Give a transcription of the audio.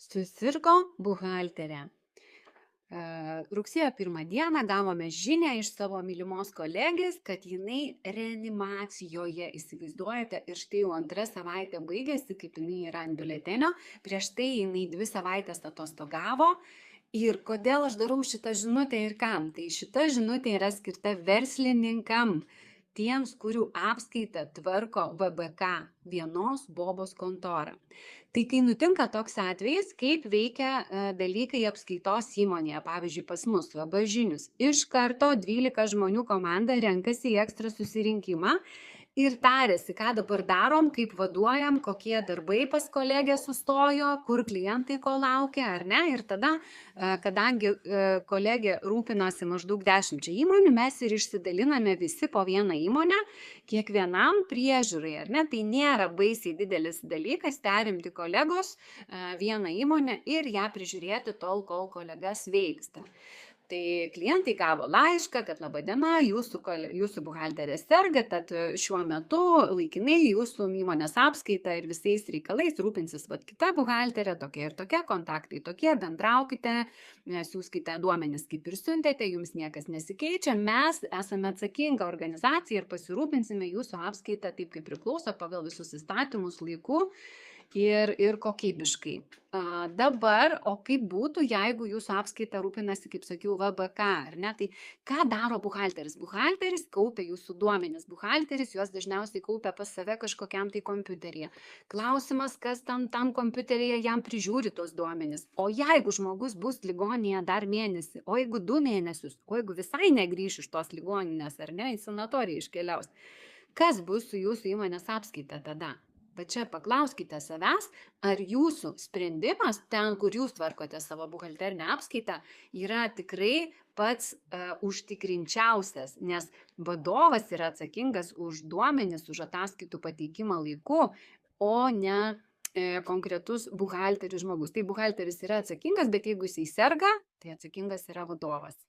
Susirgo buhalterė. Rugsėjo 1 dieną gavome žinią iš savo mylimos kolegės, kad jinai reanimacijoje, įsivaizduojate, ir štai jau antra savaitė baigėsi, kaip jinai yra ant biuletenio, prieš tai jinai 2 savaites atostogavo. Ir kodėl aš darau šitą žinutę ir kam? Tai šita žinutė yra skirta verslininkam, tiems, kurių apskaitą tvarko VBK, vienos bobos kontora. Tai kai nutinka toks atvejis, kaip veikia dalykai apskaitos įmonėje, pavyzdžiui, pas mus VB žinius, iš karto 12 žmonių komanda renkasi į ekstra susirinkimą ir tariasi, ką dabar darom, kaip vaduojam, kokie darbai pas kolegę sustojo, kur klientai ko laukia, ar ne. Ir tada, kadangi kolegė rūpinosi maždaug 10 įmonių, mes ir išsidaliname visi po vieną įmonę, kiekvienam priežiūrai, ar ne. Tai nėra baisiai didelis dalykas perimti kolegos vieną įmonę ir ją prižiūrėti tol, kol kolega sveiksta. Tai klientai gavo laišką, kad laba diena, jūsų buhalterė serga, tad šiuo metu laikinai jūsų įmonės apskaita ir visais reikalais rūpinsis kita buhalterė, tokia ir tokia, kontaktai tokie, bendraukite, siųskite duomenis, kaip ir siuntėte, jums niekas nesikeičia, mes esame atsakinga organizacija ir pasirūpinsime jūsų apskaitą taip, kaip priklauso pagal visus įstatymus laiku ir kokybiškai. Dabar, o kaip būtų, jeigu jūsų apskaita rūpinasi, kaip sakiau, VBK, ar ne? Tai ką daro buhalteris? Buhalteris kaupia jūsų duomenis. Buhalteris juos dažniausiai kaupia pas save kažkokiam tai kompiuteryje. Klausimas, kas tam kompiuteryje jam prižiūri tos duomenis. O jeigu žmogus bus ligoninėje dar mėnesį, o jeigu 2 mėnesius, o jeigu visai negrįš iš tos ligoninės, ar ne, į sanatoriją iškeliaus, kas bus su jūsų įmonės apskaita tada? Va čia paklauskite savęs, ar jūsų sprendimas ten, kur jūs tvarkote savo buhalterinę apskaitą, yra tikrai pats užtikrinčiausias, nes vadovas yra atsakingas už duomenis, už ataskaitų pateikimą laiku, o ne konkretus buhalteris žmogus. Tai buhalteris yra atsakingas, bet jeigu jisai serga, tai atsakingas yra vadovas.